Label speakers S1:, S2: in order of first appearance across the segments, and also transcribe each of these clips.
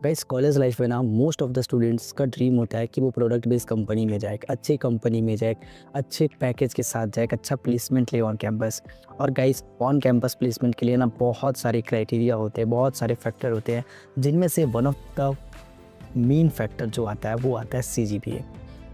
S1: Guys college life में ना most of the students का ड्रीम होता है कि वो प्रोडक्ट बेस्ड कंपनी में जाए, एक अच्छी कंपनी में जाए, अच्छे पैकेज के साथ जाए, एक अच्छा प्लेसमेंट ले ऑन कैंपस। और गाइस ऑन कैंपस प्लेसमेंट के लिए ना बहुत सारे क्राइटेरिया होते हैं, बहुत सारे फैक्टर होते हैं, जिनमें से one of the main factor जो आता है वो आता है सीजीपीए।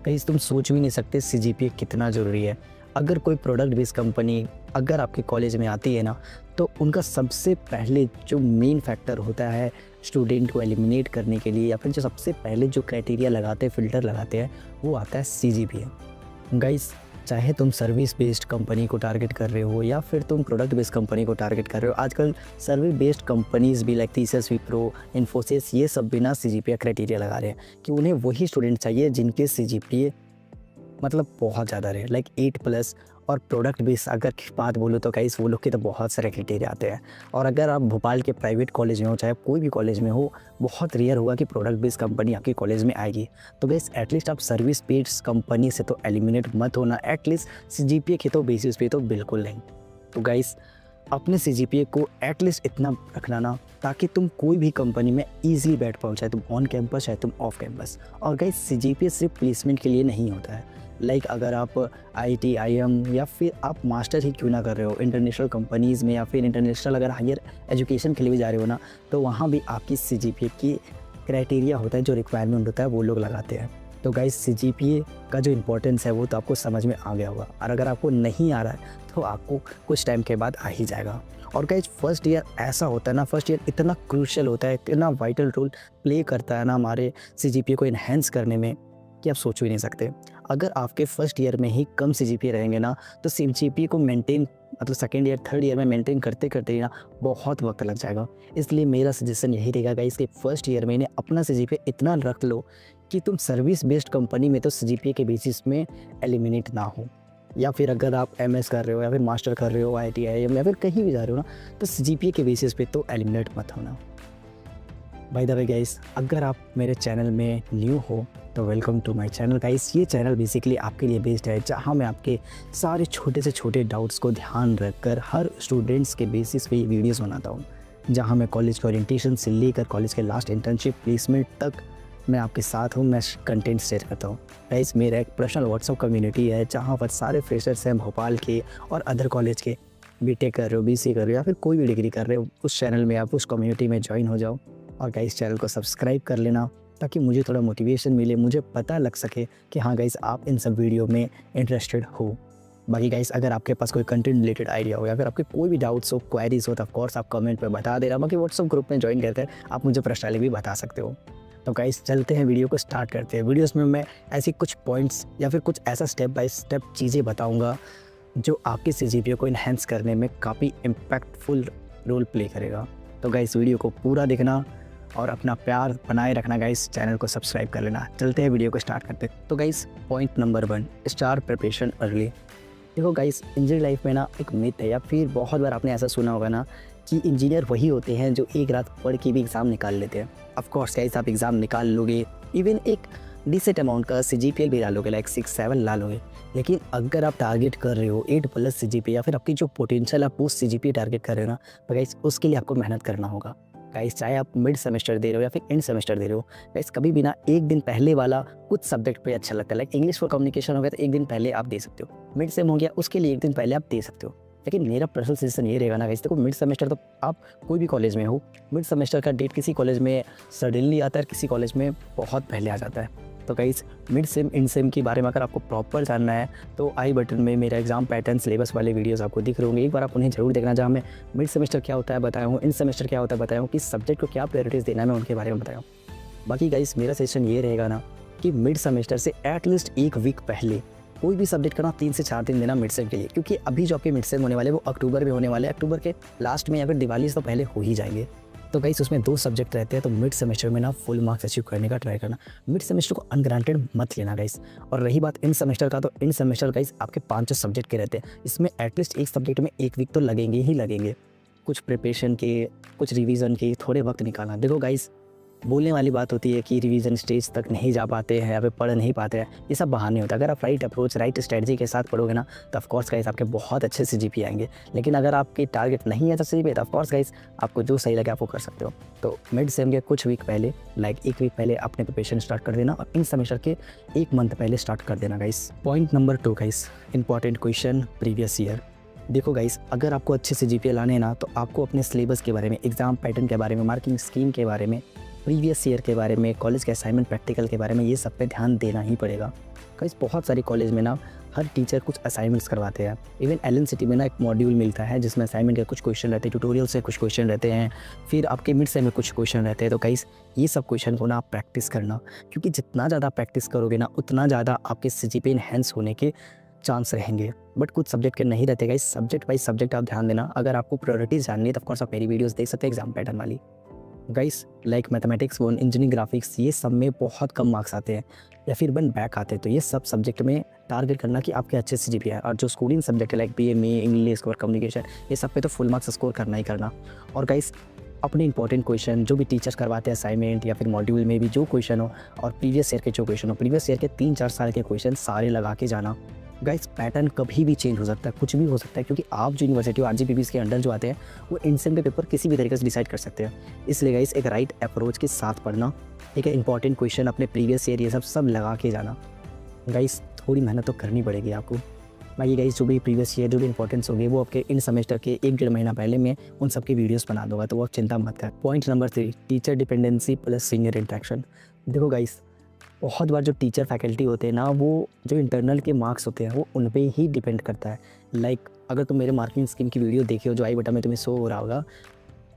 S1: गाइस तुम सोच भी नहीं सकते सीजीपीए कितना ज़रूरी है। अगर कोई प्रोडक्ट बेस्ड कंपनी अगर आपके कॉलेज में आती है ना, तो उनका सबसे पहले जो मेन फैक्टर होता है स्टूडेंट को एलिमिनेट करने के लिए, या फिर जो सबसे पहले जो क्राइटेरिया लगाते हैं, फ़िल्टर लगाते हैं, वो आता है सीजीपीए। गाइस चाहे तुम सर्विस बेस्ड कंपनी को टारगेट कर रहे हो या फिर तुम प्रोडक्ट बेस्ड कंपनी को टारगेट कर रहे हो, आजकल सर्विस बेस्ड कंपनीज भी लाइक टीसीएस, विप्रो, इन्फोसिस, ये सब भी ना सीजीपीए क्राइटेरिया लगा रहे हैं कि उन्हें वही स्टूडेंट चाहिए जिनके सीजीपीए मतलब बहुत ज़्यादा रहे, लाइक 8+। और प्रोडक्ट बेस अगर की बात बोलूँ तो गाइस वो लोग के तो बहुत सारे क्राइटेरिया आते हैं। और अगर आप भोपाल के प्राइवेट कॉलेज में हो, चाहे कोई भी कॉलेज में हो, बहुत रेयर होगा कि प्रोडक्ट बेस्ड कंपनी आपके कॉलेज में आएगी। तो गाइस एटलीस्ट आप सर्विस बेस्ड कंपनी से तो एलिमिनेट मत होना, एटलीस्ट सीजीपीए के तो बेसिस पे तो बिल्कुल नहीं। तो गाइस अपने सीजीपीए को एटलीस्ट इतना रखना ना, ताकि तुम कोई भी कंपनी में ईजिली बैठ पाओ, चाहे तुम ऑन कैंपस चाहे तुम ऑफ कैंपस। और गाइस सीजीपीए सिर्फ प्लेसमेंट के लिए नहीं होता है। लाइक अगर आप आईटी, आईएम या फिर आप मास्टर ही क्यों ना कर रहे हो इंटरनेशनल कंपनीज़ में, या फिर इंटरनेशनल अगर हायर एजुकेशन के लिए भी जा रहे हो ना, तो वहाँ भी आपकी सीजीपीए की क्राइटेरिया होता है, जो रिक्वायरमेंट होता है वो लोग लगाते हैं। तो गाइस सीजीपीए का जो इम्पोर्टेंस है वो तो आपको समझ में आ गया होगा, और अगर आपको नहीं आ रहा है तो आपको कुछ टाइम के बाद आ ही जाएगा। और गाइस फर्स्ट ईयर ऐसा होता है ना, फर्स्ट ईयर इतना क्रूशियल होता है, इतना वाइटल रोल प्ले करता है ना हमारे सीजीपीए को इन्हेंस करने में, कि आप सोच भी नहीं सकते। अगर आपके फर्स्ट ईयर में ही कम सीजीपीए रहेंगे ना, तो सीजीपीए को मेंटेन मतलब सेकेंड ईयर थर्ड ईयर में मेंटेन करते करते ही ना बहुत वक्त लग जाएगा। इसलिए मेरा सजेशन यही रहेगा गाइस कि फर्स्ट ईयर में अपना सीजीपीए इतना रख लो कि तुम सर्विस बेस्ड कंपनी में तो सीजीपीए के बेसिस में एलिमिनेट ना हो। या फिर अगर आप एमएस कर रहे हो या फिर मास्टर कर रहे हो आईटी, आईएम या फिर कहीं भी जा रहे हो ना, तो सीजीपीए के बेसिस पे तो एलिमिनेट मत होना। बाय द वे गाइस, अगर आप मेरे चैनल में न्यू हो तो welcome to my channel guys. ये चैनल बेसिकली आपके लिए बेस्ड है, जहां मैं आपके सारे छोटे से छोटे डाउट्स को ध्यान रखकर हर स्टूडेंट्स के बेसिस पे वीडियोस बनाता हूं, जहां मैं कॉलेज के ओरिएंटेशन से लेकर कॉलेज के लास्ट इंटर्नशिप प्लेसमेंट तक मैं आपके साथ हूं, मैं कंटेंट शेयर करता हूं। गाइस मेरा एक पर्सनल व्हाट्सअप कम्युनिटी है, जहाँ पर सारे फ्रेशर्स हैं भोपाल के और अदर कॉलेज के, बीटेक कर रहे हो, बीसी कर रहे हो या फिर कोई भी डिग्री कर रहे हो, उस चैनल में आप उस कम्युनिटी में ज्वाइन हो जाओ। और गाइस चैनल को सब्सक्राइब कर लेना, ताकि मुझे थोड़ा मोटिवेशन मिले, मुझे पता लग सके कि हाँ गाइस आप इन सब वीडियो में इंटरेस्टेड हो। बाकी गाइस अगर आपके पास कोई कंटेंट रिलेटेड आइडिया हो या फिर आपके कोई भी डाउट्स हो, क्वेरीज हो, तो ऑफकोर्स आप कमेंट पे बता देना। बाकी व्हाट्सअप ग्रुप में ज्वाइन करते हैं, आप मुझे पर्सनली भी बता सकते हो। तो गाइस चलते हैं, वीडियो को स्टार्ट करते हैं। वीडियोस में मैं ऐसी कुछ पॉइंट्स या फिर कुछ ऐसा स्टेप बाय स्टेप चीज़ें बताऊँगा जो आपके सीजीपीए को इन्हेंस करने में काफ़ी इम्पैक्टफुल रोल प्ले करेगा। तो गाइस वीडियो को पूरा देखना और अपना प्यार बनाए रखना गाइस, चैनल को सब्सक्राइब कर लेना। चलते हैं वीडियो को स्टार्ट करते हैं। तो guys point number 1, start preparation early. देखो गाइस इंजीनियर लाइफ में ना एक मिथ है, या फिर बहुत बार आपने ऐसा सुना होगा ना कि इंजीनियर वही होते हैं जो एक रात पढ़ के भी एग्ज़ाम निकाल लेते हैं। ऑफ कोर्स गाइस आप एग्ज़ाम निकाल लोगे, इवन एक डिसेंट अमाउंट का सीजीपीए भी ला लोगे, लाइक 6-7 ला लोगे। लेकिन अगर आप टारगेट कर रहे हो 8+ सीजीपीए, या फिर आपकी जो पोटेंशियल आप उस सीजीपीए टारगेट कर रहे हो ना, तो गाइस उसके लिए आपको मेहनत करना होगा। गाइस चाहे आप मिड सेमेस्टर दे रहे हो या फिर एंड सेमेस्टर दे रहे हो, गाइस कभी भी ना एक दिन पहले वाला कुछ सब्जेक्ट पे अच्छा लगता है। लाइक इंग्लिश फॉर कम्युनिकेशन हो गया तो एक दिन पहले आप दे सकते हो, मिड सेम हो गया उसके लिए एक दिन पहले आप दे सकते हो। लेकिन मेरा पर्सनल सजेशन ये रहेगा ना गाइस, देखो मिड सेमेस्टर तो आप कोई भी कॉलेज में हो, मिड सेमेस्टर का डेट किसी कॉलेज में सडनली आता है, किसी कॉलेज में बहुत पहले आ जाता है। तो guys mid same in same के बारे में अगर आपको प्रॉपर जानना है, तो आई बटन में मेरा एग्जाम पैटर्न सिलेबस वाले वीडियोस आपको दिख रहे होंगे, एक बार आप उन्हें जरूर देखना, जहाँ मैं मिड सेमेस्टर क्या होता है बताया हूँ, इन सेमेस्टर क्या होता है बताया हूँ, किस सब्जेक्ट को क्या प्रायोरिटीज़ देना है मैं उनके बारे में बताया हूँ। बाकी गाइस मेरा सजेशन ये रहेगा ना कि मिड सेमेस्टर से एटलीस्ट एक वीक पहले कोई भी सब्जेक्ट का ना 3 से 4 दिन देना मिड सेम के लिए, क्योंकि अभी जो आपके मिड सेम होने वाले वो अक्टूबर में होने वाले, अक्टूबर के लास्ट में या फिर दिवाली से तो पहले हो ही जाएंगे। तो गाइस उसमें 2 सब्जेक्ट रहते हैं, तो मिड सेमेस्टर में ना फुल मार्क्स अचीव करने का ट्राई करना। मिड सेमेस्टर को अनग्रांटेड मत लेना गाइस। और रही बात इन सेमेस्टर का, तो इन सेमेस्टर गाइस आपके 5 सब्जेक्ट के रहते हैं, इसमें एटलीस्ट एक सब्जेक्ट में 1 वीक तो लगेंगे ही लगेंगे, कुछ प्रिपरेशन के, कुछ रिवीजन के, थोड़े वक्त निकालना। देखो गाइस बोलने वाली बात होती है कि रिवीजन स्टेज तक नहीं जा पाते हैं या फिर पढ़ नहीं पाते हैं, ये सब बहाने होते हैं। अगर आप राइट अप्रोच, राइट स्ट्रेटजी के साथ पढ़ोगे ना, तो ऑफकोर्स गाइस आपके बहुत अच्छे से जीपीए आएंगे। लेकिन अगर आपकी टारगेट नहीं है तो जीपीए, तो ऑफकोर्स गाइस आपको जो सही लगे आप वो कर सकते हो। तो मिड सेम के कुछ वीक पहले, लाइक 1 वीक पहले अपने प्रिपरेशन स्टार्ट कर देना, और इन सेमेस्टर के 1 मंथ पहले स्टार्ट कर देना guys. Point number 2 guys, important question previous year. देखो गाइस, अगर आपको अच्छे से जीपीए लाने हैं ना, तो आपको अपने सिलेबस के बारे में, एग्जाम पैटर्न के बारे में, मार्किंग स्कीम के बारे में, प्रीवियस ईयर के बारे में, कॉलेज के असाइनमेंट, प्रैक्टिकल के बारे में, ये सब पे ध्यान देना ही पड़ेगा। गाइस बहुत सारी कॉलेज में ना हर टीचर कुछ असाइनमेंट्स करवाते हैं। इवन एलएनसीटी में ना एक मॉड्यूल मिलता है जिसमें असाइनमेंट के कुछ क्वेश्चन रहते हैं, ट्यूटोरियल से कुछ क्वेश्चन रहते हैं, फिर आपके मिड सेम में कुछ क्वेश्चन रहते हैं। तो गाइस ये सब क्वेश्चन को ना आप प्रैक्टिस करना, क्योंकि जितना ज़्यादा प्रैक्टिस करोगे ना, उतना ज़्यादा आपके सीजीपीए एनहेंस होने के चांस रहेंगे। बट कुछ सब्जेक्ट के नहीं रहते गाइस, सब्जेक्ट वाइज सब्जेक्ट आप ध्यान देना। अगर आपको प्रायोरिटीज़ जाननी है तो ऑफकोर्स आप मेरी वीडियोस देख सकते हैं एग्जाम पैटर्न वाली। Guys like mathematics 1, engineering, graphics, ये सब में बहुत कम मार्क्स आते हैं या फिर वन बैक आते हैं। तो ये सब सब्जेक्ट में टारगेट करना कि आपके अच्छे से जीपीए है। और जो स्कूलिंग सब्जेक्ट है लाइक बीएमए, इंग्लिश और कम्युनिकेशन, ये सब पे तो फुल मार्क्स स्कोर करना ही करना। और गाइस अपने इंपॉर्टेंट क्वेश्चन जो भी टीचर्स करवाते हैं असाइनमेंट या फिर मॉड्यूल में भी जो क्वेश्चन हो, और प्रीवियस ईयर के जो क्वेश्चन हो, प्रीवियस ईयर के 3-4 साल के क्वेश्चन सारे लगा के जाना। गाइस पैटर्न कभी भी चेंज हो सकता है, कुछ भी हो सकता है, क्योंकि आप जो यूनिवर्सिटी आरजीपीवी के अंडर जो आते हैं वो इनसेम के पेपर किसी भी तरीके से डिसाइड कर सकते हैं। इसलिए गाइस एक राइट अप्रोच के साथ पढ़ना, ठीक है, इंपॉर्टेंट क्वेश्चन अपने प्रीवियस ईयर ये सब लगा के जाना। गाइस थोड़ी मेहनत तो करनी पड़ेगी आपको। बाकी गाइस जो भी प्रीवियस ईयर जो भी इंपॉर्टेंस होगी वो आपके इन सेमेस्टर के 1-1.5 महीना पहले मैं उन सब की वीडियोस बना दूंगा, तो वो आप चिंता मत कर। Point number 3, teacher dependency plus senior interaction. देखो गाइस बहुत बार जो टीचर फैकल्टी होते हैं ना, वो जो इंटरनल के मार्क्स होते हैं वो उन पे ही डिपेंड करता है। लाइक अगर तुम मेरे मार्किंग स्कीम की वीडियो देखी हो जो आई बटन में तुम्हें शो हो रहा होगा,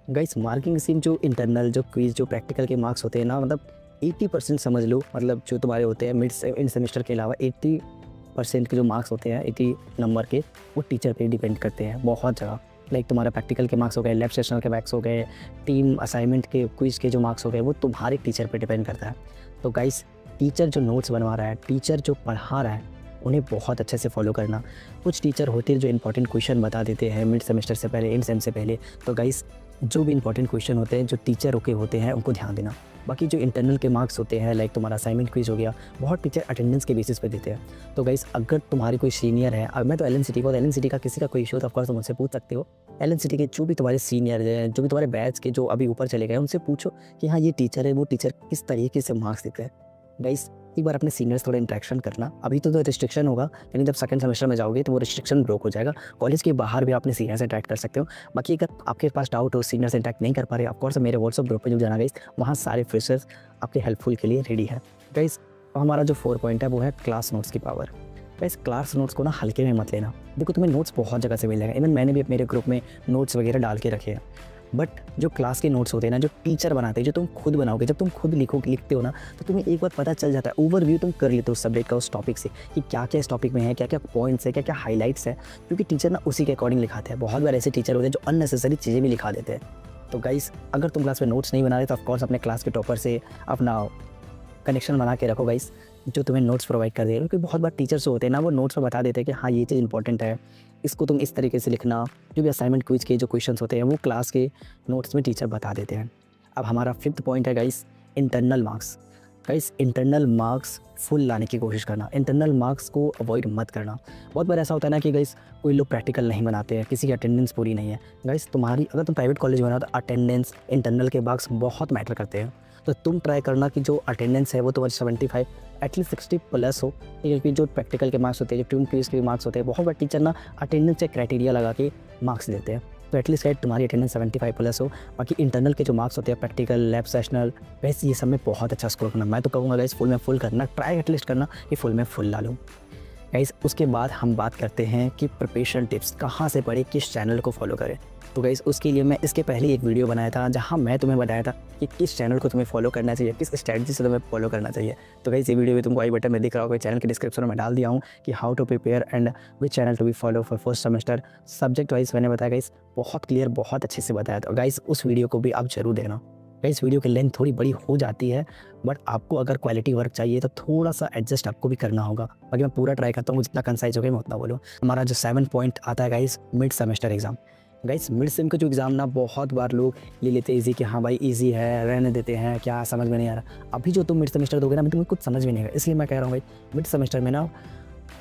S1: गाइस मार्किंग स्कीम जो इंटरनल, जो क्विज, जो प्रैक्टिकल के मार्क्स होते हैं ना, मतलब 80% समझ लो, मतलब जो तुम्हारे होते हैं मिड इन सेमेस्टर के अलावा 80% के जो मार्क्स होते हैं, 80 नंबर के, वो टीचर पे डिपेंड करते हैं बहुत जगह। लाइक तुम्हारा प्रैक्टिकल के मार्क्स हो गए, लैब सेशनल के मार्क्स हो गए, टीम असाइनमेंट के, क्विज के जो मार्क्स हो गए, वो तुम्हारे टीचर पे डिपेंड करता है। तो गाइस टीचर जो नोट्स बनवा रहा है, टीचर जो पढ़ा रहा है, उन्हें बहुत अच्छे से फॉलो करना। कुछ टीचर होते हैं जो इंपॉर्टेंट क्वेश्चन बता देते हैं मिड सेमेस्टर से पहले, इन सेम से पहले। तो गाइस जो भी इंपॉर्टेंट क्वेश्चन होते हैं जो टीचर के होते हैं उनको ध्यान देना। बाकी जो इंटरनल के मार्क्स होते हैं, लाइक तुम्हारा असाइनमेंट क्विज हो गया, बहुत टीचर अटेंडेंस के बेसिस पे देते हैं। तो गाइस अगर तुम्हारी कोई सीनियर है, अब मैं तो एलएनसीटी को, एलएनसीटी का किसी का कोई इशू तो ऑफकोर्स तुम मुझसे पूछ सकते हो। एलएनसीटी के जो भी तुम्हारे सीनियर हैं, जो भी तुम्हारे बैच के जो अभी ऊपर चले गए, उनसे पूछो कि हाँ ये टीचर है, वो टीचर किस तरीके से मार्क्स देते हैं। गाइस एक बार अपने सीनियर्स थोड़ा इंटरेक्शन करना। अभी तो रिस्ट्रिक्शन होगा, लेकिन जब सेकंड सेमेस्टर में जाओगे तो वो रिस्ट्रिक्शन ब्रोक हो जाएगा। कॉलेज के बाहर भी अपने सीनियर से इंटरेक्ट कर सकते हो। बाकी अगर आपके पास डाउट हो, सीनियर से इंटरेक्ट नहीं कर पा रहे, ऑफकोर्स मेरे व्हाट्सअप ग्रुप पे जो जाना गाइस, वहाँ सारे फ्रेशर्स आपके हेल्पफुल के लिए रेडी है। गाइस हमारा जो 4 पॉइंट है वो है क्लास नोट्स की पावर। गाइस क्लास नोट्स को ना हल्के में मत लेना। देखो तुम्हें नोट्स बहुत जगह से मिल जाएगा, इवन मैंने भी मेरे ग्रुप में नोट्स वगैरह डाल के रखे हैं। बट जो क्लास के नोट्स होते हैं ना, जो टीचर बनाते हैं, जो तुम खुद बनाओगे, जब तुम खुद लिखते हो ना, तो तुम्हें एक बार पता चल जाता है, ओवरव्यू तुम कर लेते हो सब्जेक्ट का, उस टॉपिक से, कि क्या क्या इस टॉपिक में है, क्या क्या पॉइंट्स है, क्या क्या हाईलाइट्स है, क्योंकि टीचर ना उसी के अकॉर्डिंग लिखाते हैं। बहुत बार ऐसे टीचर होते हैं जो अननेसेसरी चीज़ें भी लिखा देते हैं। तो गाइस अगर तुम क्लास में नोट्स नहीं बना रहे तो ऑफकोर्स अपने क्लास के टॉपर से अपना कनेक्शन बना के रखो गाइस, जो तुम्हें नोट्स प्रोवाइड कर देगा। क्योंकि बहुत बार टीचर्स होते हैं ना, वो नोट्स में बता देते हैं कि हाँ ये चीज़ इंपॉर्टेंट है, इसको तुम इस तरीके से लिखना। जो भी असाइनमेंट क्विज के जो क्वेश्चंस होते हैं वो क्लास के नोट्स में टीचर बता देते हैं। अब हमारा 5th पॉइंट है guys, internal marks. Guys internal marks full लाने की कोशिश करना, इंटरनल मार्क्स को अवॉइड मत करना। बहुत बार ऐसा होता है ना कि गाइस कोई लोग प्रैक्टिकल नहीं बनाते हैं, किसी की अटेंडेंस पूरी नहीं है। गाइस तुम्हारी अगर तुम प्राइवेट कॉलेज में हो तो अटेंडेंस, इंटरनल के मार्क्स बहुत मैटर करते हैं। तो तुम ट्राई करना कि जो अटेंडेंस है वो तुम्हारी 75 एटलीस्ट 60 प्लस हो, क्योंकि जो प्रैक्टिकल के मार्क्स होते हैं, जो ट्यून क्विज के मार्क्स होते हैं, बहुत बार टीचर ना अटेंडेंस से क्राइटेरिया लगा के मार्क्स देते हैं। तो एटलीस्ट गाइड तुम्हारी अटेंडेंस 75 प्लस हो। बाकी इंटरनल के जो मार्क्स होते हैं, प्रैक्टिकल, लैब सेशनल, वैसे ये सब में बहुत अच्छा स्कोर करना। मैं तो कहूँगा गाइस फुल में फुल करना, ट्राई एटलीस्ट करना कि फुल में फुल ला लो गाइस। उसके बाद हम बात करते हैं कि प्रिपरेशन टिप्स कहाँ से पढ़े, किस चैनल को फॉलो करें। तो गाइस उसके लिए मैं इसके पहले एक वीडियो बनाया था जहाँ मैं तुम्हें बताया था कि किस चैनल को तुम्हें फॉलो करना चाहिए, किस स्ट्रैटेजी से तुम्हें फॉलो करना चाहिए। तो गाइस ये वीडियो भी तुमको आई बटन में दिख रहा होगा, चैनल के डिस्क्रिप्शन में डाल दिया हूँ कि how to prepare and which channel to be follow for first semester. Subject wise मैंने बताया गाइस, बहुत क्लियर, बहुत अच्छे से बताया था गाइस। उस वीडियो को भी आप जरूर देना गाइस। वीडियो की लेंथ थोड़ी बड़ी हो जाती है, बट आपको अगर क्वालिटी वर्क चाहिए तो थोड़ा सा एडजस्ट आपको भी करना होगा। बाकी मैं पूरा ट्राई करता हूँ जितना कंसाइज हो गया मैं उतना बोलूँ। हमारा जो 7 पॉइंट आता है guys, mid semester exam. Guys mid sem का जो एग्ज़ाम ना बहुत बार लोग ले लेते हैं ईज़ी कि हाँ भाई ईज़ी है, रहने देते हैं, क्या समझ में नहीं आ रहा। अभी जो तुम मिड सेमेस्टर दोगे ना, मैं तुम्हें कुछ समझ में नहीं आएगा, इसलिए मैं कह रहा हूँ भाई मिड सेमेस्टर में ना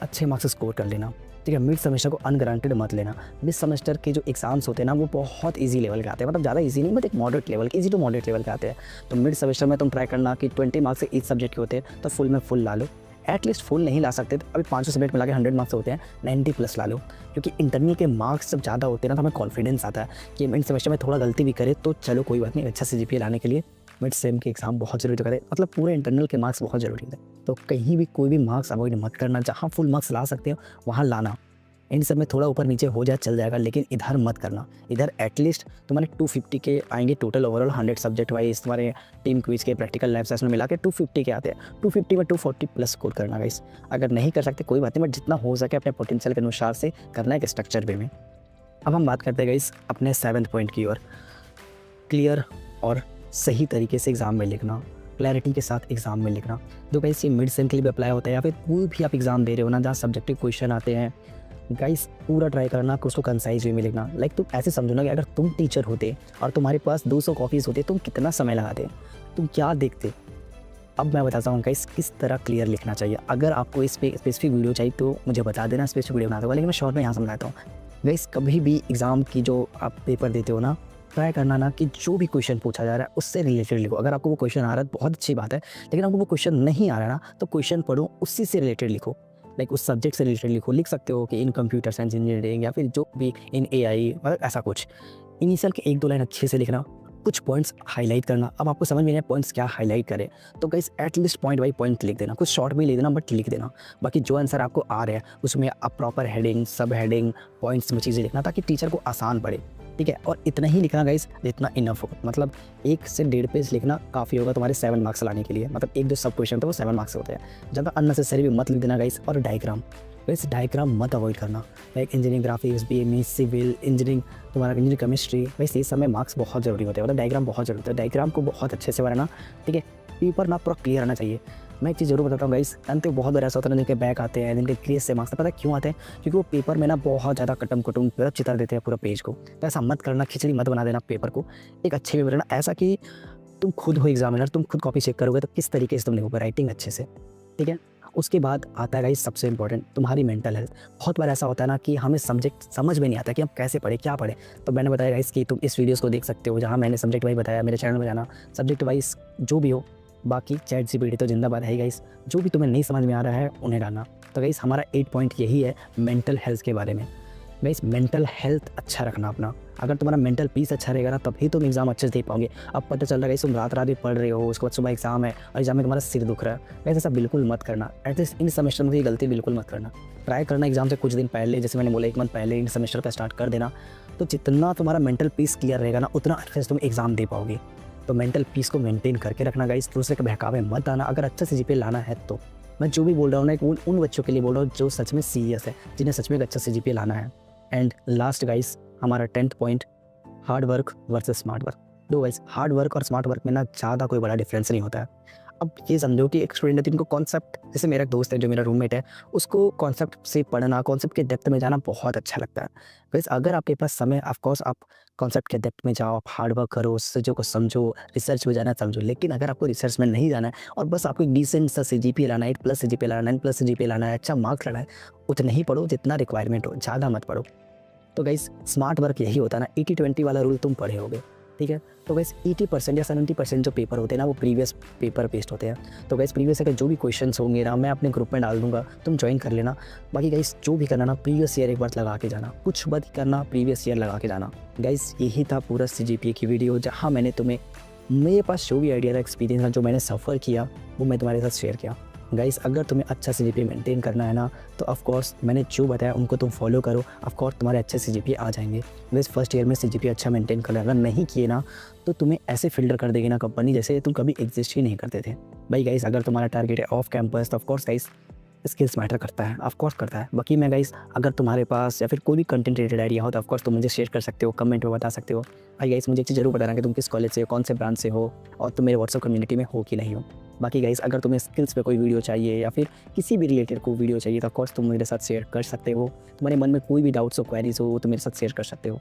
S1: अच्छे मार्क्स स्कोर कर लेना, ठीक है। मिड सेमेस्टर को अनगारंटेड मत लेना। मिड सेमेस्टर के जो एग्ज़ाम्स होते हैं ना वो बहुत ईजी लेवल के आते हैं, मतलब ज़्यादा ईजी नहीं, बट एक मॉडरेट लेवल के, ईजी टू मॉडरेट लेवल के आते हैं। तो मिड सेमेस्टर में तुम ट्राई करना कि 20 मार्क्स से ईच सब्जेक्ट के होते हैं तो फुल में फुल ला लो। एटलीस्ट फुल नहीं ला सकते तो अभी 500 सब्जेक्ट मिला के 100 मार्क्स होते हैं, 90 प्लस ला लो। क्योंकि इंटरनल के मार्क्स जब ज़्यादा होते हैं ना तो हमें कॉन्फिडेंस आता है कि मिड सेमेस्टर में थोड़ा गलती भी करे तो चलो कोई बात नहीं, अच्छा CGPA लाने के लिए मिड सेम के एग्ज़ाम बहुत ज़रूरी होता है, मतलब पूरे इंटरनल के मार्क्स बहुत ज़रूरी है। तो कहीं भी कोई भी मार्क्स अवॉइड मत करना, जहाँ फुल मार्क्स ला सकते हो वहाँ लाना। इन सब में थोड़ा ऊपर नीचे हो जाए चल जाएगा, लेकिन इधर मत करना। इधर एटलीस्ट तुम्हारे 250 के आएंगे टोटल ओवरऑल, 100 सब्जेक्ट वाइज तुम्हारे टीम क्विज के प्रैक्टिकल लैब सेशन मिला के 250 के आते हैं। 250 में 240 प्लस स्कोर करना गाइस। अगर नहीं कर सकते कोई बात नहीं, बट जितना हो सके अपने पोटेंशियल के अनुसार से करना है एक स्ट्रक्चर वे में। अब हम बात करते हैं गाइस अपने 7th पॉइंट की ओर, क्लियर और सही तरीके से एग्ज़ाम में लिखना, क्लैरिटी के साथ एग्ज़ाम में लिखना। जो गाइस ये मिड सेम के लिए भी अप्लाई होता है या फिर कोई भी आप एग्ज़ाम दे रहे हो ना जहाँ सब्जेक्टिव क्वेश्चन आते हैं, गाइस पूरा ट्राई करना कि उसको कंसाइज वे में लिखना। लाइक तुम ऐसे समझो ना कि अगर तुम टीचर होते और तुम्हारे पास 200 कॉपीज़ होते, तुम कितना समय लगाते, तुम क्या देखते। अब मैं बताता हूँ गाइस किस तरह क्लियर लिखना चाहिए। अगर आपको इस पे स्पेसिफिक वीडियो चाहिए तो मुझे बता देना, स्पेसिफिक वीडियो बनाता हूँ, लेकिन मैं शॉर्ट में यहाँ समझाता हूँ। गाइस कभी भी एग्ज़ाम की जो आप पेपर देते हो ना, ट्राई करना ना कि जो भी क्वेश्चन पूछा जा रहा है उससे रिलेटेड लिखो। अगर आपको वो क्वेश्चन आ रहा है बहुत अच्छी बात है, लेकिन आपको वो क्वेश्चन नहीं आ रहा है ना तो क्वेश्चन पढ़ो, उसी से रिलेटेड लिखो। लाइक उस सब्जेक्ट से रिलेटेड लिखो। लिख सकते हो कि इन कंप्यूटर साइंस इंजीनियरिंग या फिर जो भी इन AI, मतलब ऐसा कुछ। इनिशियल के 1-2 लाइन अच्छे से लिखना, कुछ पॉइंट्स हाईलाइट करना। अब आपको समझ में नहीं आया पॉइंट्स क्या हाईलाइट करें, तो guys at least point by point लिख देना। कुछ शॉर्ट में लिख देना बट लिख देना। बाकी जो आंसर आपको आ रहा है उसमें आप प्रॉपर हेडिंग, सब हेडिंग, पॉइंट्स में चीज़ें लिखना ताकि टीचर को आसान पड़े, ठीक है। और इतना ही लिखना गाइस जितना इनफ हो, मतलब 1 से 1.5 पेज लिखना काफ़ी होगा तुम्हारे 7 मार्क्स लाने के लिए। मतलब एक जो सब क्वेश्चन होता है वो 7 मार्क्स होते हैं। ज़्यादा अननेसेसरी भी मत लिख देना गाइस। और डायग्राम, वैसे डायग्राम मत अवॉइड करना। Like engineering graphics, BME, civil engineering, तुम्हारा इंजीनियरिंग केमिस्ट्री, वैसे इस समय मार्क्स बहुत ज़रूरी होते हैं, मतलब डायग्राम बहुत ज़रूरी होता है। डायग्राम को बहुत अच्छे से बनाना, ठीक है। पेपर ना पूरा क्लियर आना चाहिए। मैं एक चीज़ ज़रूर बताता हूँ गाइस, तो बहुत बार ऐसा होता है जिनके बैक आते हैं, जिनके क्लियर से मार्क्स, पता है क्यों आते हैं? क्योंकि वो पेपर में ना बहुत ज़्यादा कटम कटुम पूरा चित्र देते हैं पूरा पेज को। तो ऐसा मत करना, खिचड़ी मत बना देना पेपर को। एक अच्छे में बनाना, ऐसा कि तुम खुद हो एग्जामिनर, तुम खुद कॉपी चेक करोगे तो किस तरीके से तुम लिखोगे, राइटिंग अच्छे से, ठीक है। उसके बाद आता है गाइस सबसे इंपॉर्टेंट तुम्हारी मेंटल हेल्थ। बहुत बार ऐसा होता है ना कि हमें सब्जेक्ट समझ में नहीं आता कि हम कैसे पढ़े, क्या पढ़े। तो मैंने बताया गाइस कि तुम इस वीडियोस को देख सकते हो जहाँ मैंने सब्जेक्ट वाइज बताया, मेरे चैनल में जाना, सब्जेक्ट वाइज जो भी हो। बाकी ChatGPT तो जिंदाबाद है गाइस, जो भी तुम्हें नहीं समझ में आ रहा है उन्हें डालना। तो गाइस हमारा 8 पॉइंट यही है मेंटल हेल्थ के बारे में। गाइस मेंटल हेल्थ अच्छा रखना अपना। अगर तुम्हारा मेंटल पीस अच्छा रहेगा ना तभी तुम एग्जाम अच्छे से दे पाओगे। अब पता चल रहा है तुम रात रात भी पढ़ रहे हो, उसके बाद सुबह एग्जाम है और एग्जाम में तुम्हारा सिर दुख रहा है। वैसे ऐसा बिल्कुल मत करना। एटलीस्ट इन सेमेस्टर में ये गलती बिल्कुल मत करना। ट्राई करना एग्जाम से कुछ दिन पहले, जैसे मैंने बोला 1 मंथ पहले इन सेमेस्टर का स्टार्ट कर देना। तो जितना तुम्हारा मेंटल पीस क्लियर रहेगा ना उतना अच्छे से तुम एग्जाम दे पाओगे। तो मेंटल पीस को मेंटेन करके रखना गाइस, दूसरे के बहकावे मत आना। अगर अच्छा CGPA लाना है तो मैं जो भी बोल रहा हूँ ना उन बच्चों के लिए बोल रहा हूँ जो सच में सीरियस है, जिन्हें सच में एक अच्छा CGPA लाना है। एंड लास्ट गाइस हमारा 10th point, hard work versus smart work. दो गाइस हार्ड वर्क और स्मार्ट वर्क में ना ज़्यादा कोई बड़ा डिफरेंस नहीं होता है। अब ये समझो कि एक स्टूडेंट है जिनको कॉन्सेप्ट, जैसे मेरा एक दोस्त है जो मेरा रूममेट है, उसको कॉन्सेप्ट से पढ़ना, कॉन्सेप्ट के डेप्थ में जाना बहुत अच्छा लगता है। गाइस अगर आपके पास समय, ऑफ कोर्स आप कॉन्सेप्ट के डेप्थ में जाओ, आप हार्ड वर्क करो, उस चीज़ों को समझो, रिसर्च में जाना समझो। लेकिन अगर आपको रिसर्च में नहीं जाना है और बस आपको एक डिसेंट सा CGPA लाना है, 8+ CGPA लाना है, 9+ CGPA लाना है, अच्छा मार्क्स लाना है, उतना ही पढ़ो जितना रिक्वायरमेंट हो, ज़्यादा मत पढ़ो। तो गाइस स्मार्ट वर्क यही होता है ना, 80-20 वाला रूल तुम पढ़े होगे, ठीक है। तो गाइस 80% या 70% जो पेपर होते हैं ना वो प्रीवियस पेपर बेस्ड होते हैं। तो गाइस प्रीवियस के जो भी क्वेश्चंस होंगे ना मैं अपने ग्रुप में डाल दूंगा, तुम ज्वाइन कर लेना। बाकी गाइस जो भी करना ना प्रीवियस ईयर एक बार लगा के जाना, कुछ मत करना, प्रीवियस ईयर लगा के जाना। गाइस यही था पूरा CGPA की वीडियो, जहाँ मैंने तुम्हें मेरे पास जो भी आइडिया था, एक्सपीरियंस था, जो मैंने सफ़र किया वो मैं तुम्हारे साथ शेयर किया। गाइस अगर तुम्हें अच्छा CGPA मेंटेन करना है ना तो ऑफ कोर्स मैंने जो बताया उनको तुम फॉलो करो, ऑफ कोर्स तुम्हारे अच्छे CGPA आ जाएंगे। गाइस फर्स्ट ईयर में CGPA अच्छा मेंटेन कर लेना, नहीं किए ना तो तुम्हें ऐसे फिल्टर कर देगी ना कंपनी जैसे तुम कभी एग्जिस्ट ही नहीं करते थे। भाई गाइस अगर तुम्हारा टारगेट है ऑफ कैंपस तो of course guys skills matter करता है, ऑफ कोर्स करता है। बाकी मैं गाइस अगर तुम्हारे पास या फिर कोई भी कंटेंट रिलेटेड आइडिया हो तो ऑफ कोर्स तुम मुझे शेयर कर सकते हो, कमेंट में बता सकते हो। भाई गाइस मुझे एक चीज़ जरूर बताना कि तुम किस कॉलेज से हो, कौन से ब्रांच से हो और तुम मेरे व्हाट्सएप कम्युनिटी में हो कि नहीं हो। बाकी गाइस अगर तुम्हें स्किल्स पे कोई वीडियो चाहिए या फिर किसी भी रिलेटेड को वीडियो चाहिए तो ऑफ कोर्स तुम मेरे साथ शेयर कर सकते हो। तुम्हारे मन में कोई भी डाउट्स हो, क्वेरीज हो तो मेरे साथ शेयर कर सकते हो।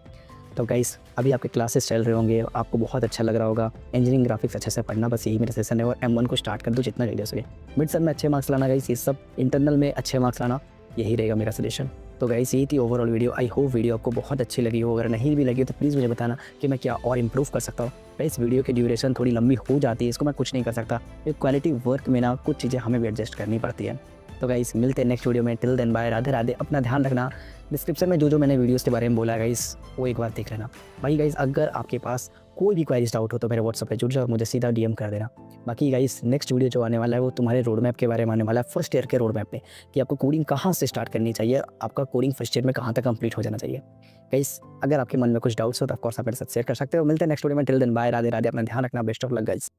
S1: तो गाइस अभी आपके क्लासेस चल रहे होंगे, आपको बहुत अच्छा लग रहा होगा, इंजीनियरिंग ग्राफिक्स अच्छे से पढ़ना, बस यही मेरा सजेशन है। और M1 को स्टार्ट कर दो जितना जल्दी हो सके। मिड सेम में अच्छे मार्क्स लाना गाइस, ये सब इंटरनल में अच्छे मार्क्स लाना, यही रहेगा मेरा सजेशन। तो गाइस यही थी overall video. I hope video आपको बहुत अच्छी लगी हो। अगर नहीं भी लगी तो प्लीज़ मुझे बताना कि मैं क्या और इम्प्रूव कर सकता हूँ। गाइस वीडियो की ड्यूरेशन थोड़ी लंबी हो जाती है, इसको मैं कुछ नहीं कर सकता, ये क्वालिटी वर्क में ना कुछ चीज़ें हमें भी एडजस्ट करनी पड़ती है। तो गाइस मिलते हैं नेक्स्ट वीडियो में। Till then bye, Radhe Radhe. अपना ध्यान रखना। डिस्क्रिप्शन में जो मैंने वीडियोस के बारे में बोला गाइस, वो एक बार देख लेना। भाई गाइस अगर आपके पास कोई भी क्वेरीज डाउट हो तो मेरे व्हाट्सएप पे जुड़ जाओ, मुझे सीधा DM कर देना। बाकी गाइस नेक्स्ट वीडियो जो आने वाला है वो तुम्हारे रोड मैप के बारे में आने वाला है, फर्स्ट ईयर के रोड मैप पे, कि आपको कोडिंग कहाँ से स्टार्ट करनी चाहिए, आपका कोडिंग फर्स्ट ईयर में कहाँ तक कंप्लीट हो जाना चाहिए। गाइस अगर आपके मन में कुछ डाउट्स हो तो ऑफकोर्स आप मेरे साथ शेयर कर सकते हो। मिलते हैं नेक्स्ट वीडियो में। Till then bye, Radhe Radhe. अपना ध्यान रखना। Best of luck guys.